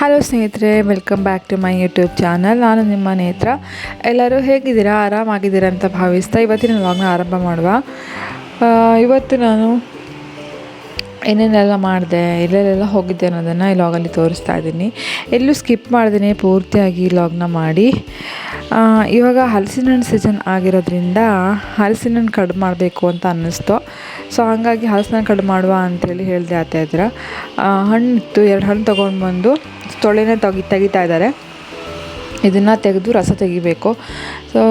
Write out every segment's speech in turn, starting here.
Hello ಸ್ನೇಹಿತರೆ, welcome back to my YouTube channel. ನಾನು ನಿಮ್ಮ ನೇತ್ರ. ಎಲ್ಲರೂ ಹೇಗಿದ್ದೀರಾ? ಆರಾಮಾಗಿದ್ದೀರಾ ಅಂತ ಭಾವಿಸ್ತಾ ಇವತ್ತಿನ ವ್ಲಾಗ್ನ ಆರಂಭ ಮಾಡುವ. ಇವತ್ತು ನಾನು ಏನೇನೆಲ್ಲ ಮಾಡಿದೆ, ಎಲ್ಲೆಲ್ಲೆಲ್ಲ ಹೋಗಿದ್ದೆ ಅನ್ನೋದನ್ನು ಈ ಲಾಗಲ್ಲಿ ತೋರಿಸ್ತಾ ಇದ್ದೀನಿ. ಎಲ್ಲೂ ಸ್ಕಿಪ್ ಮಾಡ್ದೇ ಪೂರ್ತಿಯಾಗಿ ಲಾಗ್ನ ಮಾಡಿ. ಇವಾಗ ಹಲಸಿನ ಹಣ್ಣು ಸೀಸನ್ ಆಗಿರೋದ್ರಿಂದ ಹಲಸಿನ ಹಣ್ಣು ಕಡುಬು ಮಾಡಬೇಕು ಅಂತ ಅನ್ನಿಸ್ತು. ಸೊ ಹಾಗಾಗಿ ಹಲಸಿನ ಹಣ್ಣು ಕಡುಬು ಮಾಡುವ ಅಂಥೇಳಿ ಹೇಳಿದೆ ಅತ್ತೆ ಹತ್ರ. ಹಣ್ಣಿತ್ತು, 2 ಹಣ್ಣು ತೊಗೊಂಡು ಬಂದು ತೊಳೆನೇ ತೆಗಿತಾ ಇದ್ದಾರೆ. ಇದನ್ನು ತೆಗೆದು ರಸ ತೆಗಿಬೇಕು. ಸೊ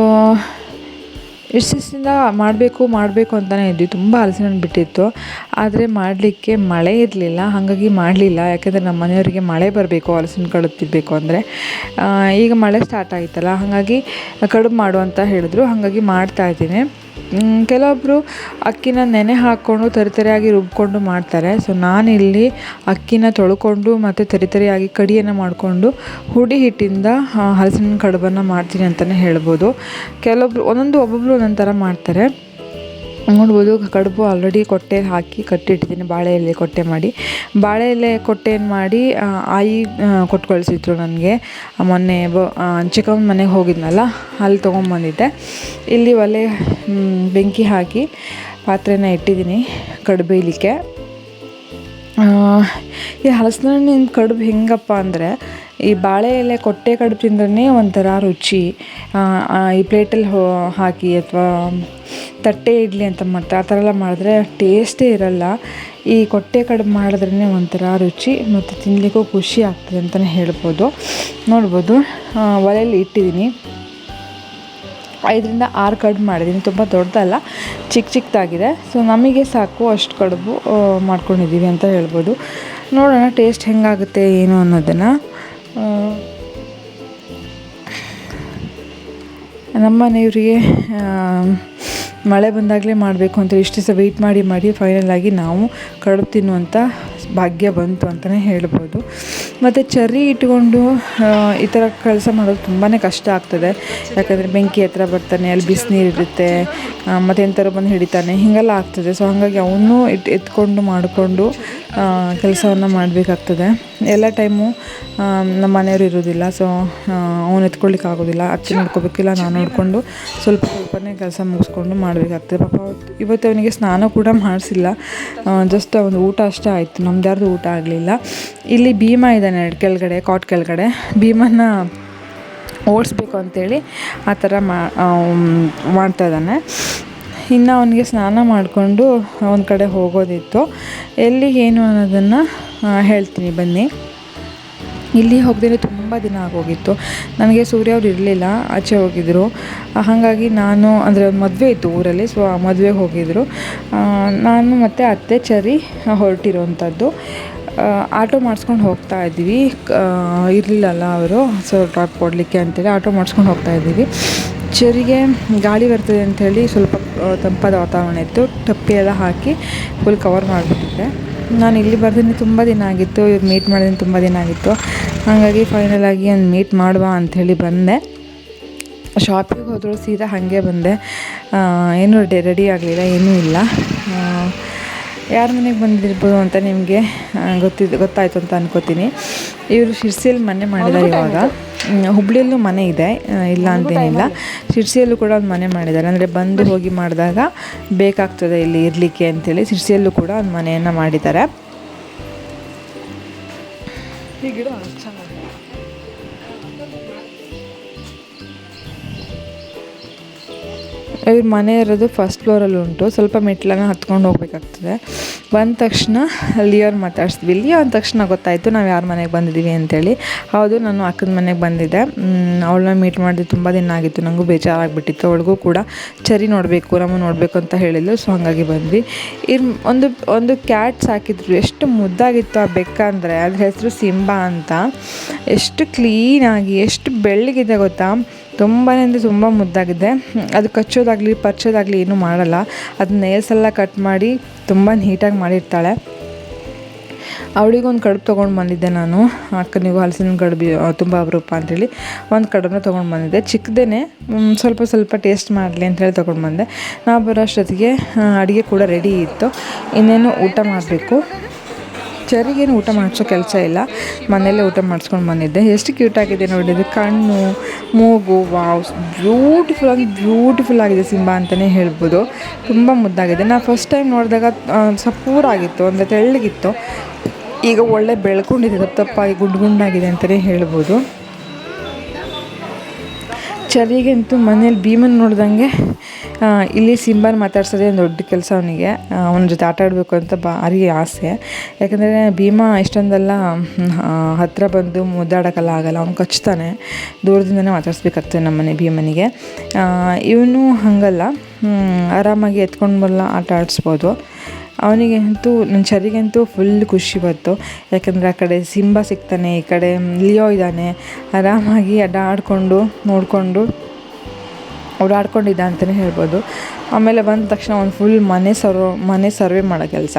ಇಷ್ಟಿಂದ ಮಾಡಬೇಕು ಅಂತಲೇ ಇದ್ವಿ. ತುಂಬ ಹಲಸಿನ ಹಣ್ಣು ಬಿಟ್ಟಿತ್ತು, ಆದರೆ ಮಾಡಲಿಕ್ಕೆ ಮಳೆ ಇರಲಿಲ್ಲ. ಹಾಗಾಗಿ ಮಾಡಲಿಲ್ಲ. ಯಾಕೆಂದರೆ ನಮ್ಮ ಮನೆಯವರಿಗೆ ಮಳೆ ಬರಬೇಕು ಹಲಸಿನ ಕಡುಬು ತಿನ್ನಬೇಕು ಅಂದರೆ. ಈಗ ಮಳೆ ಸ್ಟಾರ್ಟ್ ಆಯಿತಲ್ಲ, ಹಾಗಾಗಿ ಕಡುಬು ಮಾಡು ಅಂತ ಹೇಳಿದ್ರು. ಹಾಗಾಗಿ ಮಾಡ್ತಾಯಿದ್ದೀನಿ. ಕೆಲವೊಬ್ಬರು ಅಕ್ಕಿನ ನೆನೆ ಹಾಕ್ಕೊಂಡು ತರಿತರಿಯಾಗಿ ರುಬ್ಕೊಂಡು ಮಾಡ್ತಾರೆ. ಸೊ ನಾನಿಲ್ಲಿ ಅಕ್ಕಿನ ತೊಳ್ಕೊಂಡು ಮತ್ತು ತರಿತರಿಯಾಗಿ ಕಡಿಯನ್ನು ಮಾಡಿಕೊಂಡು ಹುಡಿ ಹಿಟ್ಟಿಂದ ಹಲಸಿನ ಕಡುಬನ್ನು ಮಾಡ್ತೀನಿ ಅಂತಲೇ ಹೇಳ್ಬೋದು. ಒಬ್ಬೊಬ್ಬರು ಒಂದೊಂದು ಥರ ಮಾಡ್ತಾರೆ. ನೋಡ್ಬೋದು, ಕಡುಬು ಆಲ್ರೆಡಿ ಕೊಟ್ಟೆಲಿ ಹಾಕಿ ಕಟ್ಟಿಟ್ಟಿದ್ದೀನಿ. ಬಾಳೆ ಎಲೆ ಕೊಟ್ಟೆ ಮಾಡಿ, ಬಾಳೆ ಎಲೆ ಕೊಟ್ಟೆಯನ್ನು ಮಾಡಿ ಆಯಿ ಕೊಟ್ಟು ಕಳಿಸಿದ್ರು ನನಗೆ. ಮೊನ್ನೆ ಚಿಕ್ಕಮ್ಮನ ಮನೆಗೆ ಹೋಗಿದ್ನಲ್ಲ, ಅಲ್ಲಿ ತೊಗೊಂಬಂದಿದ್ದೆ. ಇಲ್ಲಿ ಒಲೆ ಬೆಂಕಿ ಹಾಕಿ ಪಾತ್ರೆನ ಇಟ್ಟಿದ್ದೀನಿ ಕಡುಬು ಬೇಯಲಿಕ್ಕೆ. ಈ ಹಲಸಿನ ಹಣ್ಣಿನ ಕಡುಬು ಹೆಂಗಪ್ಪ ಅಂದರೆ, ಈ ಬಾಳೆ ಎಲೆ ಕೊಟ್ಟೆ ಕಡುಬು ತಿಂದ್ರೇ ಒಂಥರ ರುಚಿ. ಈ ಪ್ಲೇಟಲ್ಲಿ ಹಾಕಿ ಅಥವಾ ತಟ್ಟೆ ಇಡ್ಲಿ ಅಂತ ಮಾಡ್ತಾರೆ, ಆ ಥರ ಎಲ್ಲ ಮಾಡಿದ್ರೆ ಟೇಸ್ಟೇ ಇರಲ್ಲ. ಈ ಕೊಟ್ಟೆ ಕಡುಬು ಮಾಡಿದ್ರೇ ಒಂಥರ ರುಚಿ ಮತ್ತು ತಿನ್ನಲಿಕ್ಕೂ ಖುಷಿ ಆಗ್ತದೆ ಅಂತಲೇ ಹೇಳ್ಬೋದು. ನೋಡ್ಬೋದು, ಒಲೆಯಲ್ಲಿ ಇಟ್ಟಿದ್ದೀನಿ. 5ರಿಂದ 6 ಕಡುಬು ಮಾಡಿದ್ದೀನಿ. ತುಂಬ ದೊಡ್ಡದಲ್ಲ, ಚಿಕ್ಕದಾಗಿದೆ. ಸೊ ನಮಗೆ ಸಾಕು ಅಷ್ಟು ಕಡುಬು ಮಾಡ್ಕೊಂಡಿದ್ದೀವಿ ಅಂತ ಹೇಳ್ಬೋದು. ನೋಡೋಣ ಟೇಸ್ಟ್ ಹೆಂಗಾಗುತ್ತೆ ಏನು ಅನ್ನೋದನ್ನು. ನಮ್ಮ ಮನೆಯವರಿಗೆ ಮಳೆ ಬಂದಾಗಲೇ ಮಾಡಬೇಕು ಅಂತ ಇಷ್ಟು ದಿವಸ ವೆಯ್ಟ್ ಮಾಡಿ ಫೈನಲಾಗಿ ನಾವು ಕಡುಬು ತಿನ್ನುವಂಥ ಭಾಗ್ಯ ಬಂತು ಅಂತಲೇ ಹೇಳ್ಬೋದು. ಮತ್ತು ಚರ್ರಿ ಇಟ್ಕೊಂಡು ಈ ಥರ ಕೆಲಸ ಮಾಡೋದು ತುಂಬಾ ಕಷ್ಟ ಆಗ್ತದೆ. ಯಾಕಂದರೆ ಬೆಂಕಿ ಹತ್ರ ಬರ್ತಾನೆ, ಅಲ್ಲಿ ಬಿಸಿನೀರು ಇರುತ್ತೆ, ಮತ್ತು ಎಂಥರು ಬಂದು ಹಿಡಿತಾನೆ, ಹೀಗೆಲ್ಲ ಆಗ್ತದೆ. ಸೊ ಹಾಗಾಗಿ ಅವನು ಎತ್ಕೊಂಡು ಮಾಡಿಕೊಂಡು ಕೆಲಸವನ್ನು ಮಾಡಬೇಕಾಗ್ತದೆ. ಎಲ್ಲ ಟೈಮು ನಮ್ಮ ಮನೆಯವರು ಇರೋದಿಲ್ಲ. ಸೊ ಅವನು ಎತ್ಕೊಳ್ಳಿಕ್ಕೆ ಆಗೋದಿಲ್ಲ. ಅಚ್ಚಿ ನೋಡ್ಕೋಬೇಕಿಲ್ಲ, ನಾನು ನೋಡಿಕೊಂಡು ಸ್ವಲ್ಪನೇ ಕೆಲಸ ಮುಗಿಸ್ಕೊಂಡು ಮಾಡಬೇಕಾಗ್ತದೆ. ಪಾಪ ಇವತ್ತು ಅವನಿಗೆ ಸ್ನಾನ ಕೂಡ ಮಾಡಿಸಿಲ್ಲ. ಜಸ್ಟ್ ಒಂದು ಊಟ ಅಷ್ಟೇ ಆಯಿತು, ನಮ್ದು ಯಾರ್ದು ಊಟ ಆಗಲಿಲ್ಲ. ಇಲ್ಲಿ ಭೀಮ ಇದ್ದಾನೆ ಕೆಳಗಡೆ, ಕಾಟ್ ಕೆಳಗಡೆ. ಭೀಮನ ಓಡಿಸ್ಬೇಕು ಅಂಥೇಳಿ ಆ ಥರ ಮಾಡ್ತಾ ಇದ್ದಾನೆ. ಇನ್ನು ಅವನಿಗೆ ಸ್ನಾನ ಮಾಡಿಕೊಂಡು ಒಂದು ಕಡೆ ಹೋಗೋದಿತ್ತು. ಎಲ್ಲಿಗೆ ಏನು ಅನ್ನೋದನ್ನು ಹೇಳ್ತೀನಿ ಬನ್ನಿ. ಇಲ್ಲಿ ಹೋಗದೇ ತುಂಬ ದಿನ ಆಗೋಗಿತ್ತು. ನನಗೆ ಸೂರ್ಯ ಅವ್ರು ಇರಲಿಲ್ಲ, ಆಚೆ ಹೋಗಿದ್ದರು. ಹಾಗಾಗಿ ನಾನು ಅಂದರೆ ಒಂದು ಮದುವೆ ಇತ್ತು ಊರಲ್ಲಿ. ಸೊ ಆ ಮದುವೆಗೆ ಹೋಗಿದ್ದರು. ನಾನು ಮತ್ತು ಅತ್ತೆ ಚರಿ ಹೊರಟಿರೋವಂಥದ್ದು. ಆಟೋ ಮಾಡಿಸ್ಕೊಂಡು ಹೋಗ್ತಾ ಇದ್ದೀವಿ. ಇರಲಿಲ್ಲಲ್ಲ ಅವರು, ಸೊ ಡ್ರಾಪ್ ಕೊಡಲಿಕ್ಕೆ ಅಂತೇಳಿ ಆಟೋ ಮಾಡಿಸ್ಕೊಂಡು ಹೋಗ್ತಾ ಇದ್ದೀವಿ. ಚರಿಗೆ ಗಾಳಿ ಬರ್ತದೆ ಅಂಥೇಳಿ ಸ್ವಲ್ಪ ತಂಪಾದ ವಾತಾವರಣ ಇತ್ತು. ಟಪ್ಪಿ ಎಲ್ಲ ಹಾಕಿ ಫುಲ್ ಕವರ್ ಮಾಡಿಬಿಟ್ಟಿದ್ದೆ. ನಾನು ಇಲ್ಲಿ ಬರ್ತೀನಿ ತುಂಬ ದಿನ ಆಗಿತ್ತು, ಇವ್ರು ಮೀಟ್ ಮಾಡಿದ್ದೀನಿ ತುಂಬ ದಿನ ಆಗಿತ್ತು. ಹಾಗಾಗಿ ಫೈನಲಾಗಿ ಒಂದು ಮೀಟ್ ಮಾಡುವ ಅಂಥೇಳಿ ಬಂದೆ. ಶಾಪಿಗೆ ಹೋದರೂ ಸೀದಾ ಹಾಗೆ ಬಂದೆ. ಏನೂ ರೆಡಿ ಆಗಲಿಲ್ಲ, ಏನೂ ಇಲ್ಲ. ಯಾರ ಮನೆಗೆ ಬಂದಿರ್ಬೋದು ಅಂತ ನಿಮಗೆ ಗೊತ್ತಾಯಿತು ಅಂತ ಅನ್ಕೋತೀನಿ. ಇವರು ಶಿರ್ಸಿಯಲ್ಲಿ ಮನೆ ಮಾಡಿದ್ದಾರೆ. ಇವಾಗ ಹುಬ್ಳಿಯಲ್ಲೂ ಮನೆ ಇದೆ, ಇಲ್ಲ ಅಂತೇನಿಲ್ಲ. ಶಿರ್ಸಿಯಲ್ಲೂ ಕೂಡ ಒಂದು ಮನೆ ಮಾಡಿದ್ದಾರೆ. ಅಂದರೆ ಬಂದು ಹೋಗಿ ಮಾಡಿದಾಗ ಬೇಕಾಗ್ತದೆ ಇಲ್ಲಿ ಇರಲಿಕ್ಕೆ ಅಂತೇಳಿ ಶಿರ್ಸಿಯಲ್ಲೂ ಕೂಡ ಒಂದು ಮನೆಯನ್ನು ಮಾಡಿದ್ದಾರೆ. ಇವ್ರ ಮನೆ ಇರೋದು ಫಸ್ಟ್ ಫ್ಲೋರಲ್ಲಿ ಉಂಟು. ಸ್ವಲ್ಪ ಮೆಟ್ಲನ್ನು ಹತ್ಕೊಂಡು ಹೋಗ್ಬೇಕಾಗ್ತದೆ. ಬಂದ ತಕ್ಷಣ ಲಿಯೋರ್ ಮಾತಾಡಿಸಿದ್ವಿ. ಲಿಯೋ ಅಂದ ತಕ್ಷಣ ಗೊತ್ತಾಯಿತು ನಾವು ಯಾರ ಮನೆಗೆ ಬಂದಿದ್ದೀವಿ ಅಂತೇಳಿ. ಹೌದು, ನಾನು ಅಕ್ಕನ ಮನೆಗೆ ಬಂದಿದ್ದೆ. ಅವಳನ್ನ ಮೀಟ್ ಮಾಡಿದ್ದು ತುಂಬ ದಿನ ಆಗಿತ್ತು. ನನಗೂ ಬೇಜಾರಾಗಿಬಿಟ್ಟಿತ್ತು. ಅವಳಿಗೂ ಕೂಡ ಚರಿ ನೋಡಬೇಕು, ನಮ್ಮ ನೋಡಬೇಕು ಅಂತ ಹೇಳಿದ್ಲು. ಸೊ ಹಾಗಾಗಿ ಬಂದ್ವಿ. ಒಂದು ಕ್ಯಾಟ್ ಸಾಕಿದ್ರು. ಎಷ್ಟು ಮುದ್ದಾಗಿತ್ತು ಆ ಬೆಕ್ಕ ಅಂದರೆ. ಅದ್ರ ಹೆಸರು ಸಿಂಬಾ ಅಂತ. ಎಷ್ಟು ಕ್ಲೀನಾಗಿ, ಎಷ್ಟು ಬೆಳ್ಳಗಿದೆ ಗೊತ್ತಾ. ತುಂಬಾ ಅಂದರೆ ತುಂಬ ಮುದ್ದಾಗಿದೆ. ಅದು ಕಚ್ಚೋದಾಗಲಿ ಪರ್ಚೋದಾಗಲಿ ಏನೂ ಮಾಡಲ್ಲ. ಅದು ನೇಲ್ಸೆಲ್ಲ ಕಟ್ ಮಾಡಿ ತುಂಬ ನೀಟಾಗಿ ಮಾಡಿರ್ತಾಳೆ. ಅವಳಿಗೊಂದು ಕಡುಬು ತೊಗೊಂಡು ಬಂದಿದ್ದೆ ನಾನು. ಅಕ್ಕನಿಗೂ ಹಲಸಿನ ಕಡುಬು ತುಂಬ ಅಪರೂಪ ಅಂಥೇಳಿ ಒಂದು ಕಡುಬನ್ನ ತೊಗೊಂಡು ಬಂದಿದ್ದೆ. ಚಿಕ್ಕದೇ, ಸ್ವಲ್ಪ ಟೇಸ್ಟ್ ಮಾಡಲಿ ಅಂಥೇಳಿ ತೊಗೊಂಡು ಬಂದೆ. ನಾವು ಬರೋ ಅಷ್ಟೊತ್ತಿಗೆ ಅಡುಗೆ ಕೂಡ ರೆಡಿ ಇತ್ತು. ಇನ್ನೇನು ಊಟ ಮಾಡಬೇಕು. ಚರಿಗೇನು ಊಟ ಮಾಡಿಸೋ ಕೆಲಸ ಇಲ್ಲ, ಮನೆಯಲ್ಲೇ ಊಟ ಮಾಡಿಸ್ಕೊಂಡು ಬಂದಿದ್ದೆ. ಎಷ್ಟು ಕ್ಯೂಟಾಗಿದೆ ನೋಡಿದರೆ, ಕಣ್ಣು ಮೂಗು ವಾವ್ ಬ್ಯೂಟಿಫುಲ್ ಆಗಿದೆ ಸಿಂಬಾ ಅಂತಲೇ ಹೇಳ್ಬೋದು. ತುಂಬ ಮುದ್ದಾಗಿದೆ. ನಾನು ಫಸ್ಟ್ ಟೈಮ್ ನೋಡಿದಾಗ ಸಪೂರಾಗಿತ್ತು, ಅಂದರೆ ತೆಳ್ಳಗಿತ್ತು. ಈಗ ಒಳ್ಳೆ ಬೆಳ್ಕೊಂಡಿದೆ, ದಪ್ಪಾಗಿ ಗುಂಡಾಗಿದೆ ಅಂತಲೇ ಹೇಳ್ಬೋದು. ಚರಿಗಂತೂ ಮನೇಲಿ ಭೀಮನ್ ನೋಡ್ದಂಗೆ ಇಲ್ಲಿ ಸಿಂಬಾನ ಮಾತಾಡ್ಸೋದೇ ಒಂದು ದೊಡ್ಡ ಕೆಲಸ ಅವನಿಗೆ. ಅವನ ಜೊತೆ ಆಟ ಆಡಬೇಕು ಅಂತ ಭಾರಿ ಆಸೆ. ಯಾಕಂದರೆ ಭೀಮ ಇಷ್ಟೊಂದೆಲ್ಲ ಹತ್ತಿರ ಬಂದು ಮುದ್ದಾಡೋಕ್ಕೆಲ್ಲ ಆಗಲ್ಲ, ಅವ್ನು ಕಚ್ತಾನೆ. ದೂರದಿಂದನೇ ಮಾತಾಡಿಸ್ಬೇಕಾಗ್ತದೆ ನಮ್ಮನೆ ಭೀಮನಿಗೆ. ಇವನು ಹಾಗಲ್ಲ, ಆರಾಮಾಗಿ ಎತ್ಕೊಂಡು ಆಟ ಆಡಿಸ್ಬೋದು. ಅವನಿಗಂತೂ ನನ್ನ ಚರಿಗಂತೂ ಫುಲ್ ಖುಷಿ ಬಂತು. ಯಾಕಂದರೆ ಆ ಕಡೆ ಸಿಂಬಾ ಸಿಗ್ತಾನೆ, ಈ ಕಡೆ ಲಿಯೋ ಇದ್ದಾನೆ. ಆರಾಮಾಗಿ ಆಡಿಕೊಂಡು ನೋಡಿಕೊಂಡು ಓಡಾಡ್ಕೊಂಡಿದ್ದ ಅಂತಲೇ ಹೇಳ್ಬೋದು. ಆಮೇಲೆ ಬಂದ ತಕ್ಷಣ ಒಂದು ಫುಲ್ ಮನೆ ಸರ್ವೆ ಮಾಡೋ ಕೆಲಸ.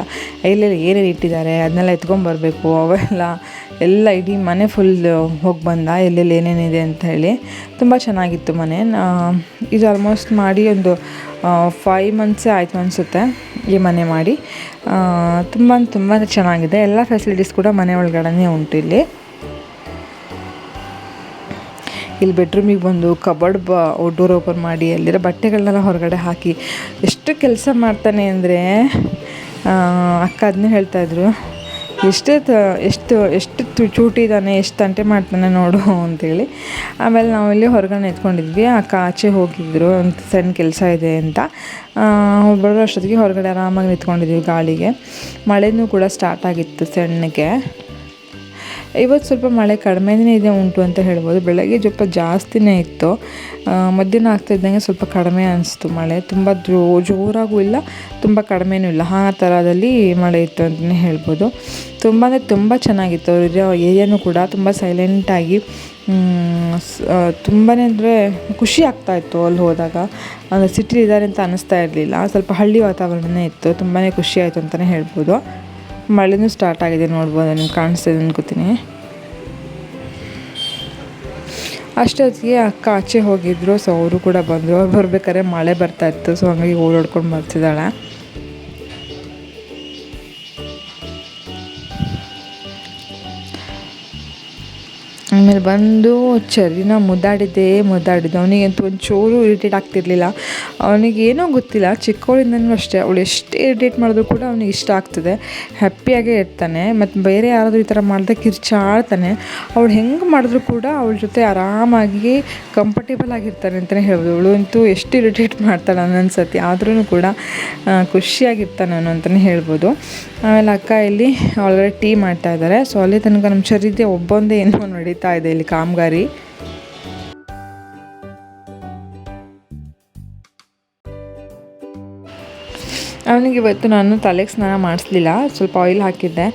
ಎಲ್ಲೆಲ್ಲಿ ಏನೇನು ಇಟ್ಟಿದ್ದಾರೆ ಅದನ್ನೆಲ್ಲ ಎತ್ಕೊಂಬರ್ಬೇಕು. ಎಲ್ಲ ಇಡೀ ಮನೆ ಫುಲ್ ಹೋಗಿ ಬಂದ, ಎಲ್ಲೆಲ್ಲಿ ಏನೇನಿದೆ ಅಂತ ಹೇಳಿ. ತುಂಬ ಚೆನ್ನಾಗಿತ್ತು ಮನೆ. ಇದು ಆಲ್ಮೋಸ್ಟ್ ಮಾಡಿ ಒಂದು 5 months ಆಯಿತು ಅನಿಸುತ್ತೆ ಈ ಮನೆ ಮಾಡಿ. ತುಂಬ ಚೆನ್ನಾಗಿದೆ. ಎಲ್ಲ ಫೆಸಿಲಿಟೀಸ್ ಕೂಡ ಮನೆ ಒಳಗಡೆ ಉಂಟು. ಇಲ್ಲಿ ಬೆಡ್ರೂಮಿಗೆ ಬಂದು ಕಬರ್ಡ್ ಡೋರ್ ಓಪನ್ ಮಾಡಿ ಅಲ್ಲಿರೋ ಬಟ್ಟೆಗಳನ್ನೆಲ್ಲ ಹೊರಗಡೆ ಹಾಕಿ ಎಷ್ಟು ಕೆಲಸ ಮಾಡ್ತಾನೆ ಅಂದರೆ, ಅಕ್ಕ ಅದನ್ನೇ ಹೇಳ್ತಾಯಿದ್ರು, ಎಷ್ಟು ಚೂಟಿ ಇದ್ದಾನೆ, ಎಷ್ಟು ತಂಟೆ ಮಾಡ್ತಾನೆ ನೋಡು ಅಂತೇಳಿ. ಆಮೇಲೆ ನಾವಿಲ್ಲಿ ಹೊರಗಡೆ ಎತ್ಕೊಂಡಿದ್ವಿ. ಅಕ್ಕ ಆಚೆ ಹೋಗಿದ್ರು, ಒಂದು ಸಣ್ಣ ಕೆಲಸ ಇದೆ ಅಂತ. ಬರೋ ಅಷ್ಟೊತ್ತಿಗೆ ಹೊರಗಡೆ ಆರಾಮಾಗಿ ನಿಂತ್ಕೊಂಡಿದ್ವಿ ಗಾಳಿಗೆ. ಮಳೆನೂ ಕೂಡ ಸ್ಟಾರ್ಟ್ ಆಗಿತ್ತು ಸಣ್ಣಗೆ. ಇವತ್ತು ಸ್ವಲ್ಪ ಮಳೆ ಕಡಿಮೆನೇ ಉಂಟು ಅಂತ ಹೇಳ್ಬೋದು. ಬೆಳಗ್ಗೆ ಸ್ವಲ್ಪ ಜಾಸ್ತಿನೇ ಇತ್ತು, ಮಧ್ಯಾಹ್ನ ಆಗ್ತಾಯಿದ್ದಂಗೆ ಸ್ವಲ್ಪ ಕಡಿಮೆ ಅನಿಸ್ತು ಮಳೆ. ತುಂಬ ಜೋರಾಗೂ ಇಲ್ಲ, ತುಂಬ ಕಡಿಮೆನೂ ಇಲ್ಲ, ಆ ಥರದಲ್ಲಿ ಮಳೆ ಇತ್ತು ಅಂತಲೇ ಹೇಳ್ಬೋದು. ತುಂಬ ಚೆನ್ನಾಗಿತ್ತು. ಏರಿಯಾನೂ ಕೂಡ ತುಂಬ ಸೈಲೆಂಟಾಗಿ, ತುಂಬಾ ಅಂದರೆ ಖುಷಿ ಆಗ್ತಾಯಿತ್ತು ಅಲ್ಲಿ ಹೋದಾಗ. ಅಂದರೆ ಸಿಟಿ ಇದ್ದಾರೆ ಅಂತ ಅನ್ನಿಸ್ತಾ ಇರಲಿಲ್ಲ, ಸ್ವಲ್ಪ ಹಳ್ಳಿ ವಾತಾವರಣನೇ ಇತ್ತು. ತುಂಬಾ ಖುಷಿ ಆಯಿತು ಅಂತಲೇ ಹೇಳ್ಬೋದು. ಮಳೆನೂ ಸ್ಟಾರ್ಟ್ ಆಗಿದೆ, ನೋಡ್ಬೋದು, ನಿಮ್ಗೆ ಕಾಣಿಸ್ತಿದೆ ಅನ್ಕೋತೀನಿ. ಅಷ್ಟೊತ್ತಿಗೆ ಅಕ್ಕ ಆಚೆ ಹೋಗಿದ್ರು, ಸೊ ಅವರು ಕೂಡ ಬಂದರು. ಅವ್ರು ಬರ್ಬೇಕಾದ್ರೆ ಮಳೆ ಬರ್ತಾಯಿತ್ತು, ಸೊ ಹಂಗಾಗಿ ಓಡಾಡ್ಕೊಂಡು ಬರ್ತಿದ್ದಾಳೆ. ಆಮೇಲೆ ಬಂದು ಚರಿನ ಮುದ್ದಾಡಿದ್ದೆ. ಅವನಿಗಂತೂ ಒಂಚೂರು ಇರಿಟೇಟ್ ಆಗ್ತಿರ್ಲಿಲ್ಲ. ಅವನಿಗೇನೋ ಗೊತ್ತಿಲ್ಲ, ಚಿಕ್ಕವಳಿಂದನೂ ಅಷ್ಟೇ, ಅವಳು ಎಷ್ಟು ಇರಿಟೇಟ್ ಮಾಡಿದ್ರು ಕೂಡ ಅವನಿಗೆ ಇಷ್ಟ ಆಗ್ತದೆ, ಹ್ಯಾಪಿಯಾಗೇ ಇರ್ತಾನೆ. ಮತ್ತು ಬೇರೆ ಯಾರಾದರೂ ಈ ಥರ ಮಾಡಿದ್ರೆ ಕಿರ್ಚಾಡ್ತಾನೆ. ಅವಳು ಹೆಂಗೆ ಮಾಡಿದ್ರು ಕೂಡ ಅವಳ ಜೊತೆ ಆರಾಮಾಗಿ ಕಂಫರ್ಟೇಬಲ್ ಆಗಿರ್ತಾನೆ ಅಂತಲೇ ಹೇಳ್ಬೋದು. ಅವಳು ಅಂತೂ ಎಷ್ಟು ಇರಿಟೇಟ್ ಮಾಡ್ತಾಳೆ ಒಂದೊಂದು ಸತಿ, ಆದ್ರೂ ಕೂಡ ಖುಷಿಯಾಗಿರ್ತಾನೆ ಅವನು ಅಂತಲೇ ಹೇಳ್ಬೋದು. ಆಮೇಲೆ ಅಕ್ಕ ಇಲ್ಲಿ ಆಲ್ರೆಡಿ ಟೀ ಮಾಡ್ತಾಯಿದ್ದಾರೆ. ಸೊ ಅಲ್ಲಿ ತನಕ ನಮ್ಮ ಚರಿದೆ ಒಬ್ಬೊಂದೇ ಏನೋ ನಡೀತಾ ಇದೆ ಇಲ್ಲಿ ಕಾಮಗಾರಿ. ಅವನಿಗೆ ಇವತ್ತು ನಾನು ತಲೆಗೆ ಸ್ನಾನ ಮಾಡಿಸ್ಲಿಲ್ಲ, ಸ್ವಲ್ಪ ಆಯಿಲ್ ಹಾಕಿದ್ದೆ.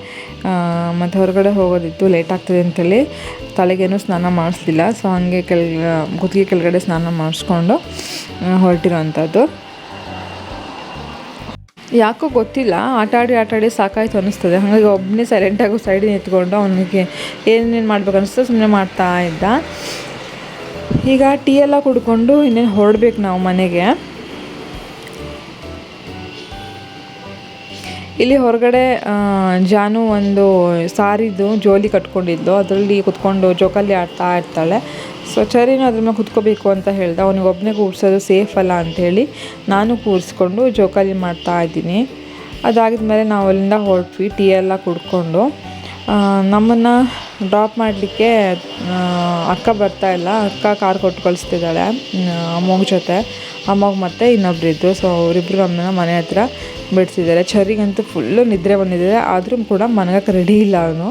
ಮತ್ತು ಹೊರಗಡೆ ಹೋಗೋದಿತ್ತು, ಲೇಟ್ ಆಗ್ತದೆ ಅಂತೇಳಿ ತಲೆಗೇನು ಸ್ನಾನ ಮಾಡಿಸ್ಲಿಲ್ಲ. ಸೊ ಹಾಗೆ ಕುತ್ತಿಗೆ ಕೆಳಗಡೆ ಸ್ನಾನ ಮಾಡಿಸ್ಕೊಂಡು ಹೊರಟಿರೋ ಅಂಥದ್ದು. ಯಾಕೋ ಗೊತ್ತಿಲ್ಲ, ಆಟಾಡಿ ಸಾಕಾಯ್ತು ಅನ್ನಿಸ್ತದೆ. ಹಾಗಾಗಿ ಒಬ್ಬನೇ ಸೈಲೆಂಟಾಗಿ ಸೈಡಿಗೆ ನಿಂತ್ಕೊಂಡು ಅವನಿಗೆ ಏನೇನು ಮಾಡ್ಬೇಕು ಅನ್ನಿಸ್ತದೆ ಸುಮ್ಮನೆ ಮಾಡ್ತಾ ಇದ್ದ. ಈಗ ಟೀ ಎಲ್ಲ ಕುಡ್ಕೊಂಡು ಇನ್ನೇನು ಹೊರಡ್ಬೇಕು ನಾವು ಮನೆಗೆ. ಇಲ್ಲಿ ಹೊರಗಡೆ ಜಾನು ಒಂದು ಸಾರಿದು ಜೋಲಿ ಕಟ್ಕೊಂಡಿದ್ದು, ಅದರಲ್ಲಿ ಕುತ್ಕೊಂಡು ಜೋಕಾಲಿ ಆಡ್ತಾ ಇರ್ತಾಳೆ. ಸೊ ಚರಿನೂ ಅದ್ರ ಮೇಲೆ ಕುತ್ಕೋಬೇಕು ಅಂತ ಹೇಳ್ದೆ. ಅವನಿಗೆ ಒಬ್ಬನೇ ಕೂರಿಸೋದು ಸೇಫ್ ಅಲ್ಲ ಅಂಥೇಳಿ ನಾನು ಕೂರಿಸ್ಕೊಂಡು ಜೋಕಾಲಿ ಮಾಡ್ತಾ ಇದ್ದೀನಿ. ಅದಾಗಿದ್ಮೇಲೆ ನಾವು ಅಲ್ಲಿಂದ ಹೊರಟ್ವಿ ಟೀ ಎಲ್ಲ ಕುಡ್ಕೊಂಡು. ನಮ್ಮನ್ನು ಡ್ರಾಪ್ ಮಾಡಲಿಕ್ಕೆ ಅಕ್ಕ ಬರ್ತಾಯಿಲ್ಲ. ಅಕ್ಕ ಕಾರ್ ಕೊಟ್ಟು ಕಳಿಸ್ತಿದ್ದಾಳೆ ಅಮ್ಮಗ ಜೊತೆ. ಅಮ್ಮಗ ಮತ್ತು ಇನ್ನೊಬ್ಬರಿದ್ದು. ಸೊ ಅವರಿಬ್ಬರು ನಮ್ಮನ್ನು ಮನೆ ಹತ್ರ ಬಿಡ್ತಿದ್ದಾರೆ. ಚರಿಗಂತೂ ಫುಲ್ಲು ನಿದ್ರೆ ಬಂದಿದೆ, ಆದರೂ ಕೂಡ ಮನಗಕ್ಕೆ ರೆಡಿ ಇಲ್ಲ ಅವನು,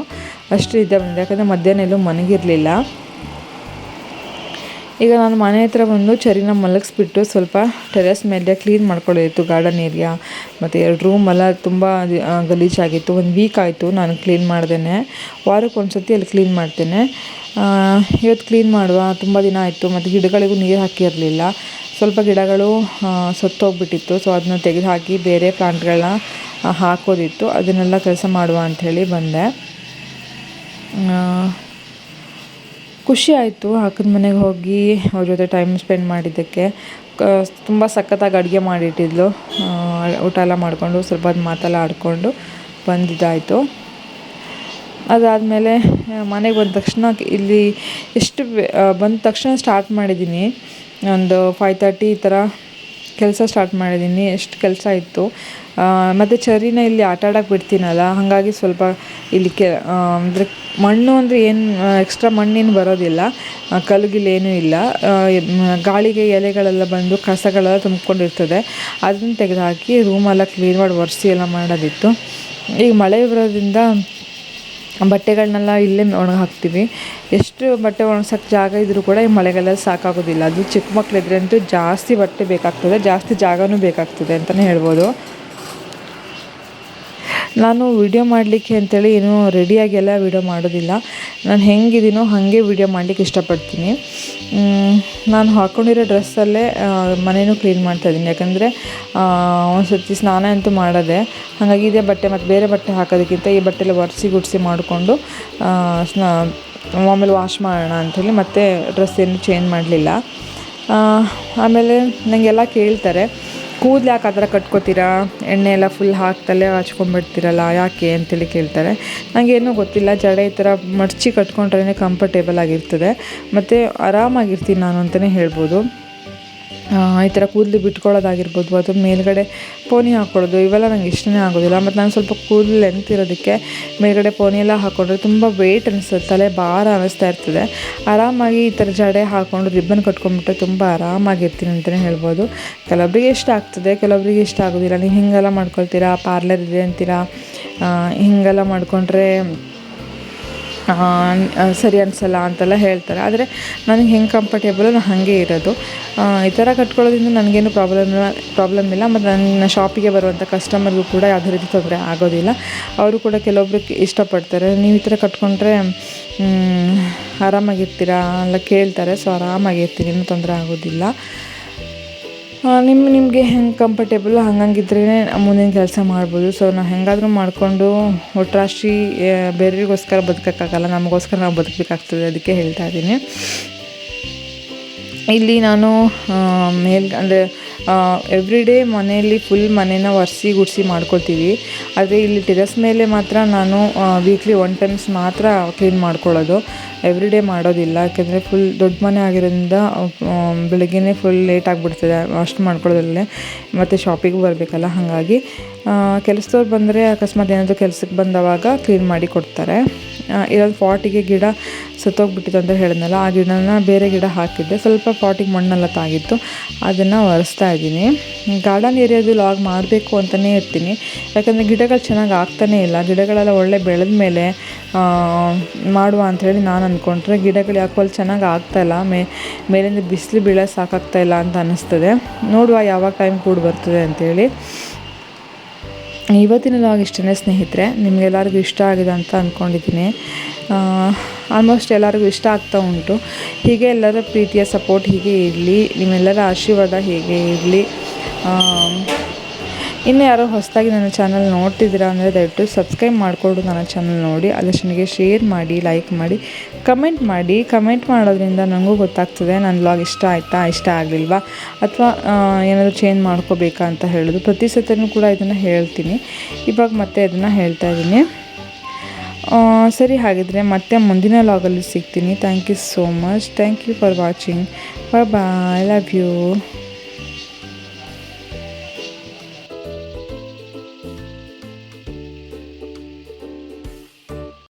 ಅಷ್ಟು ನಿದ್ದೆ ಬಂದಿದೆ. ಯಾಕಂದರೆ ಮಧ್ಯಾಹ್ನ ಎಲ್ಲೂ ಮನಗಿರಲಿಲ್ಲ. ಈಗ ನಾನು ಮನೆ ಹತ್ರ ಬಂದು ಚರಿನ ಮಲಗಿಸ್ಬಿಟ್ಟು ಸ್ವಲ್ಪ ಟೆರೆಸ್ ಮೇಲೆ ಕ್ಲೀನ್ ಮಾಡ್ಕೊಳ್ಳೋದಿತ್ತು, ಗಾರ್ಡನ್ ಏರಿಯಾ ಮತ್ತು 2 ರೂಮೆಲ್ಲ ತುಂಬ ಗಲೀಜಾಗಿತ್ತು. 1 ವೀಕ್ ಆಯಿತು ನಾನು ಕ್ಲೀನ್ ಮಾಡ್ದೇನೆ. ವಾರಕ್ಕೆ ಒಂದು ಸತಿ ಅಲ್ಲಿ ಕ್ಲೀನ್ ಮಾಡ್ತೇನೆ. ಇವತ್ತು ಕ್ಲೀನ್ ಮಾಡುವ, ತುಂಬ ದಿನ ಆಯಿತು. ಮತ್ತು ಗಿಡಗಳಿಗೂ ನೀರು ಹಾಕಿರಲಿಲ್ಲ, ಸ್ವಲ್ಪ ಗಿಡಗಳು ಸತ್ತೋಗ್ಬಿಟ್ಟಿತ್ತು. ಸೊ ಅದನ್ನ ತೆಗೆದು ಹಾಕಿ ಬೇರೆ ಪ್ಲಾಂಟ್ಗಳನ್ನ ಹಾಕೋದಿತ್ತು. ಅದನ್ನೆಲ್ಲ ಕೆಲಸ ಮಾಡುವ ಅಂಥೇಳಿ ಬಂದೆ. ಖುಷಿ ಆಯಿತು ಅಕ್ಕನ ಮನೆಗೆ ಹೋಗಿ ಅವ್ರ ಜೊತೆ ಟೈಮ್ ಸ್ಪೆಂಡ್ ಮಾಡಿದ್ದಕ್ಕೆ. ತುಂಬ ಸಖತ್ತಾಗಿ ಅಡುಗೆ ಮಾಡಿಟ್ಟಿದ್ಲು. ಊಟ ಎಲ್ಲ ಮಾಡಿಕೊಂಡು ಸ್ವಲ್ಪ ಹೊತ್ತು ಮಾತೆಲ್ಲ ಆಡಿಕೊಂಡು ಬಂದಿದ್ದಾಯಿತು. ಅದಾದಮೇಲೆ ಮನೆಗೆ ಬಂದ ತಕ್ಷಣ ಇಲ್ಲಿ ಎಷ್ಟು ಬಂದ ತಕ್ಷಣ ಸ್ಟಾರ್ಟ್ ಮಾಡಿದ್ದೀನಿ, ಒಂದು 5:30 ಈ ಥರ ಕೆಲಸ ಸ್ಟಾರ್ಟ್ ಮಾಡಿದ್ದೀನಿ. ಎಷ್ಟು ಕೆಲಸ ಇತ್ತು. ಮತ್ತು ಚರಿನ ಇಲ್ಲಿ ಆಟ ಆಡೋಕ್ಕೆ ಬಿಡ್ತೀನಲ್ಲ, ಹಾಗಾಗಿ ಸ್ವಲ್ಪ ಇಲ್ಲಿ ಅಂದರೆ ಮಣ್ಣು ಅಂದರೆ ಏನು ಎಕ್ಸ್ಟ್ರಾ ಮಣ್ಣೇನು ಬರೋದಿಲ್ಲ, ಕಲ್ಲುಗಿಲ್ಲೇನೂ ಇಲ್ಲ. ಗಾಳಿಗೆ ಎಲೆಗಳೆಲ್ಲ ಬಂದು ಕಸಗಳೆಲ್ಲ ತುಂಬಿಕೊಂಡಿರ್ತದೆ, ಅದನ್ನು ತೆಗೆದುಹಾಕಿ ರೂಮೆಲ್ಲ ಕ್ಲೀನ್ ಮಾಡಿ ಒರೆಸಿ ಎಲ್ಲ ಮಾಡೋದಿತ್ತು. ಈಗ ಮಳೆ ಬರೋದ್ರಿಂದ ಬಟ್ಟೆಗಳನ್ನೆಲ್ಲ ಇಲ್ಲೇ ಒಣಗಿ ಹಾಕ್ತೀವಿ. ಎಷ್ಟು ಬಟ್ಟೆ ಒಣಗ್ಸೋಕ್ಕೆ ಜಾಗ ಇದ್ದರೂ ಕೂಡ ಈ ಮಳೆಗಾಲ ಸಾಕಾಗೋದಿಲ್ಲ. ಅದು ಚಿಕ್ಕ ಮಕ್ಕಳಿದ್ರೆ ಅಂತೂ ಜಾಸ್ತಿ ಬಟ್ಟೆ ಬೇಕಾಗ್ತದೆ, ಜಾಸ್ತಿ ಜಾಗನೂ ಬೇಕಾಗ್ತದೆ ಅಂತಲೇ ಹೇಳ್ಬೋದು. ನಾನು ವಿಡಿಯೋ ಮಾಡಲಿಕ್ಕೆ ಅಂತೇಳಿ ಏನೂ ರೆಡಿಯಾಗೆಲ್ಲ ವಿಡಿಯೋ ಮಾಡೋದಿಲ್ಲ. ನಾನು ಹೆಂಗಿದ್ದೀನೋ ಹಾಗೆ ವಿಡಿಯೋ ಮಾಡಲಿಕ್ಕೆ ಇಷ್ಟಪಡ್ತೀನಿ. ನಾನು ಹಾಕ್ಕೊಂಡಿರೋ ಡ್ರೆಸ್ಸಲ್ಲೇ ಮನೇನೂ ಕ್ಲೀನ್ ಮಾಡ್ತಾಯಿದ್ದೀನಿ. ಯಾಕಂದರೆ ಒಂದು ಸರ್ತಿ ಸ್ನಾನ ಅಂತೂ ಮಾಡೋದೆ, ಹಾಗಾಗಿ ಇದೇ ಬಟ್ಟೆ ಮತ್ತು ಬೇರೆ ಬಟ್ಟೆ ಹಾಕೋದಕ್ಕಿಂತ ಈ ಬಟ್ಟೆಲ್ಲ ಒರೆಸಿ ಗುಡಿಸಿ ಮಾಡಿಕೊಂಡು ಆಮೇಲೆ ವಾಶ್ ಮಾಡೋಣ ಅಂಥೇಳಿ ಮತ್ತೆ ಡ್ರೆಸ್ ಏನು ಚೇಂಜ್ ಮಾಡಲಿಲ್ಲ. ಆಮೇಲೆ ನನಗೆಲ್ಲ ಕೇಳ್ತಾರೆ, ಕೂದಲು ಯಾಕೆ ಆ ಥರ ಕಟ್ಕೋತೀರಾ, ಎಣ್ಣೆ ಎಲ್ಲ ಫುಲ್ ಹಾಕ್ತಲೇ ಹಚ್ಕೊಂಡ್ಬಿಡ್ತೀರಲ್ಲ ಯಾಕೆ ಅಂತೇಳಿ ಕೇಳ್ತಾರೆ. ನನಗೇನೂ ಗೊತ್ತಿಲ್ಲ, ಜಡೆ ಈ ಥರ ಮಡಚಿ ಕಟ್ಕೊಂಡ್ರೇ ಕಂಫರ್ಟೇಬಲ್ ಆಗಿರ್ತದೆ ಮತ್ತು ಆರಾಮಾಗಿರ್ತೀನಿ ನಾನು ಅಂತಲೇ ಹೇಳ್ಬೋದು. ಈ ಥರ ಕೂದಲು ಬಿಟ್ಕೊಳ್ಳೋದಾಗಿರ್ಬೋದು ಅಥವಾ ಮೇಲ್ಗಡೆ ಪೋನಿ ಹಾಕ್ಕೊಳ್ಳೋದು ಇವೆಲ್ಲ ನನಗೆ ಇಷ್ಟನೇ ಆಗೋದಿಲ್ಲ. ಮತ್ತು ನಾನು ಸ್ವಲ್ಪ ಕೂದಲು ಲೆಂತ್ ಇರೋದಕ್ಕೆ ಮೇಲ್ಗಡೆ ಪೋನಿ ಎಲ್ಲ ಹಾಕ್ಕೊಂಡ್ರೆ ತುಂಬ ವೆಯ್ಟ್ ಅನಿಸ್ತದೆ, ತಲೆ ಭಾರ ಅನ್ನಿಸ್ತಾ ಇರ್ತದೆ. ಆರಾಮಾಗಿ ಈ ಥರ ಜಡೆ ಹಾಕ್ಕೊಂಡು ರಿಬ್ಬನ್ ಕಟ್ಕೊಂಡ್ಬಿಟ್ರೆ ತುಂಬ ಆರಾಮಾಗಿರ್ತೀನಿ ಅಂತಲೇ ಹೇಳ್ಬೋದು. ಕೆಲವೊಬ್ಬರಿಗೆ ಇಷ್ಟ ಆಗ್ತದೆ, ಕೆಲವೊಬ್ಬರಿಗೆ ಇಷ್ಟ ಆಗೋದಿಲ್ಲ. ನೀವು ಹಿಂಗೆಲ್ಲ ಮಾಡ್ಕೊಳ್ತೀರಾ, ಪಾರ್ಲರ್ ಇದೆ ಅಂತೀರಾ, ಹಿಂಗೆಲ್ಲ ಮಾಡಿಕೊಂಡ್ರೆ ಸರಿ ಅನಿಸಲ್ಲ ಅಂತೆಲ್ಲ ಹೇಳ್ತಾರೆ. ಆದರೆ ನನಗೆ ಹೆಂಗೆ ಕಂಫರ್ಟೇಬಲು ನಾನು ಹಾಗೆ ಇರೋದು. ಈ ಥರ ಕಟ್ಕೊಳ್ಳೋದ್ರಿಂದ ನನಗೇನು ಪ್ರಾಬ್ಲಮ್ ಇಲ್ಲ. ಮತ್ತು ನನ್ನ ಶಾಪಿಗೆ ಬರುವಂಥ ಕಸ್ಟಮರ್ಗೂ ಕೂಡ ಯಾವುದೇ ರೀತಿ ತೊಂದರೆ ಆಗೋದಿಲ್ಲ. ಅವರು ಕೂಡ ಕೆಲವೊಬ್ರು ಇಷ್ಟಪಡ್ತಾರೆ, ನೀವು ಈ ಥರ ಕಟ್ಕೊಂಡ್ರೆ ಆರಾಮಾಗಿರ್ತೀರಾ ಎಲ್ಲ ಕೇಳ್ತಾರೆ. ಸೊ ಆರಾಮಾಗಿರ್ತೀನಿ, ಏನೂ ತೊಂದರೆ ಆಗೋದಿಲ್ಲ. ನಿಮಗೆ ಹೆಂಗೆ ಕಂಫರ್ಟೇಬಲು ಹಂಗಿದ್ರೇ ಮುಂದಿನ ಕೆಲಸ ಮಾಡ್ಬೋದು. ಸೊ ನಾವು ಹೆಂಗಾದರೂ ಮಾಡಿಕೊಂಡು ಒಟ್ರಾಶಿ ಬೇರೆಯವ್ರಿಗೋಸ್ಕರ ಬದುಕೋಕ್ಕಾಗಲ್ಲ, ನಮಗೋಸ್ಕರ ನಾವು ಬದುಕಬೇಕಾಗ್ತದೆ, ಅದಕ್ಕೆ ಹೇಳ್ತಾ ಇದ್ದೀನಿ. ಇಲ್ಲಿ ನಾನು ಅಂದರೆ ಎವ್ರಿ ಡೇ ಮನೆಯಲ್ಲಿ ಫುಲ್ ಮನೇನ ಒರೆಸಿ ಗುಡಿಸಿ ಮಾಡ್ಕೊಳ್ತೀವಿ. ಆದರೆ ಇಲ್ಲಿ ಟೆರೆಸ್ ಮೇಲೆ ಮಾತ್ರ ನಾನು ವೀಕ್ಲಿ 1 ಟೈಮ್ಸ್ ಮಾತ್ರ ಕ್ಲೀನ್ ಮಾಡ್ಕೊಳ್ಳೋದು, ಎವ್ರಿ ಡೇ ಮಾಡೋದಿಲ್ಲ. ಯಾಕೆಂದರೆ ಫುಲ್ ದೊಡ್ಡ ಮನೆ ಆಗಿರೋದ್ರಿಂದ ಬೆಳಗ್ಗೆನೇ ಫುಲ್ ಲೇಟ್ ಆಗಿಬಿಡ್ತದೆ ಅಷ್ಟು ಮಾಡ್ಕೊಳ್ಳೋದ್ರಲ್ಲೇ, ಮತ್ತು ಶಾಪಿಗೆ ಬರಬೇಕಲ್ಲ. ಹಾಗಾಗಿ ಕೆಲಸದವ್ರು ಬಂದರೆ ಅಕಸ್ಮಾತ್ ಏನಾದರೂ ಕೆಲಸಕ್ಕೆ ಬಂದವಾಗ ಕ್ಲೀನ್ ಮಾಡಿ ಕೊಡ್ತಾರೆ. ಇಲ್ಲೊಂದು ಪಾಟಿಗೆ ಗಿಡ ಸತ್ತೋಗ್ಬಿಟ್ಟಿತ್ತು ಅಂತ ಹೇಳಿದ್ನಲ್ಲ, ಆ ಗಿಡನ ಬೇರೆ ಗಿಡ ಹಾಕಿದ್ದೆ, ಸ್ವಲ್ಪ ಪಾಟಿಗೆ ಮಣ್ಣೆಲ್ಲ ತಾಗಿತ್ತು, ಅದನ್ನು ಒರೆಸ್ತಾ ಇದ್ದೀನಿ. ಗಾರ್ಡನ್ ಏರಿಯಾದು ಲಾಗ್ ಮಾಡಬೇಕು ಅಂತಲೇ ಇರ್ತೀನಿ. ಯಾಕಂದರೆ ಗಿಡಗಳು ಚೆನ್ನಾಗಿ ಆಗ್ತಾನೇ ಇಲ್ಲ. ಗಿಡಗಳೆಲ್ಲ ಒಳ್ಳೆ ಬೆಳೆದ ಮೇಲೆ ಮಾಡುವ ಅಂಥೇಳಿ ನಾನು ಅಂದ್ಕೊಂಡ್ರೆ ಗಿಡಗಳು ಯಾಕೋ ಅಲ್ಲಿ ಚೆನ್ನಾಗಿ ಆಗ್ತಾಯಿಲ್ಲ, ಮೇಲಿಂದ ಬಿಸಿಲು ಬೀಳ ಸಾಕಾಗ್ತಾಯಿಲ್ಲ ಅಂತ ಅನ್ನಿಸ್ತದೆ. ನೋಡುವ ಯಾವಾಗ ಟೈಮ್ ಕೂಡ ಬರ್ತದೆ ಅಂಥೇಳಿ. ಇವತ್ತಿನ ಲಾಗ್ ಇಷ್ಟೇ ಸ್ನೇಹಿತರೆ, ನಿಮಗೆಲ್ಲರಿಗೂ ಇಷ್ಟ ಆಗಿದೆ ಅಂತ ಅಂದ್ಕೊಂಡಿದ್ದೀನಿ. ಆಲ್ಮೋಸ್ಟ್ ಎಲ್ಲರಿಗೂ ಇಷ್ಟ ಆಗ್ತಾ ಉಂಟು. ಹೀಗೆ ಎಲ್ಲರ ಪ್ರೀತಿಯ ಸಪೋರ್ಟ್ ಹೀಗೆ ಇರಲಿ, ನಿಮ್ಮೆಲ್ಲರ ಆಶೀರ್ವಾದ ಹೀಗೆ ಇರಲಿ. ಇನ್ನು ಯಾರೋ ಹೊಸದಾಗಿ ನನ್ನ ಚಾನಲ್ ನೋಡ್ತಿದ್ದೀರಾ ಅಂದರೆ ದಯವಿಟ್ಟು ಸಬ್ಸ್ಕ್ರೈಬ್ ಮಾಡಿಕೊಂಡು ನನ್ನ ಚಾನಲ್ ನೋಡಿ, ಅದಷ್ಟನಿಗೆ ಶೇರ್ ಮಾಡಿ, ಲೈಕ್ ಮಾಡಿ, ಕಮೆಂಟ್ ಮಾಡೋದ್ರಿಂದ ನನಗೂ ಗೊತ್ತಾಗ್ತದೆ ನನ್ನ ವ್ಲಾಗ್ ಇಷ್ಟ ಆಯಿತಾ, ಇಷ್ಟ ಆಗಲಿಲ್ವಾ, ಅಥವಾ ಏನಾದರೂ ಚೇಂಜ್ ಮಾಡ್ಕೋಬೇಕಾ ಅಂತ ಹೇಳೋದು. ಪ್ರತಿ ಸತಿನೂ ಕೂಡ ಇದನ್ನು ಹೇಳ್ತೀನಿ, ಇವಾಗ ಮತ್ತೆ ಅದನ್ನು ಹೇಳ್ತಾ ಇದ್ದೀನಿ. ಸರಿ, ಹಾಗಿದ್ರೆ ಮತ್ತೆ ಮುಂದಿನ ವ್ಲಾಗಲ್ಲಿ ಸಿಗ್ತೀನಿ. Thank you so much. Thank you for watching. Bye bye. Love you.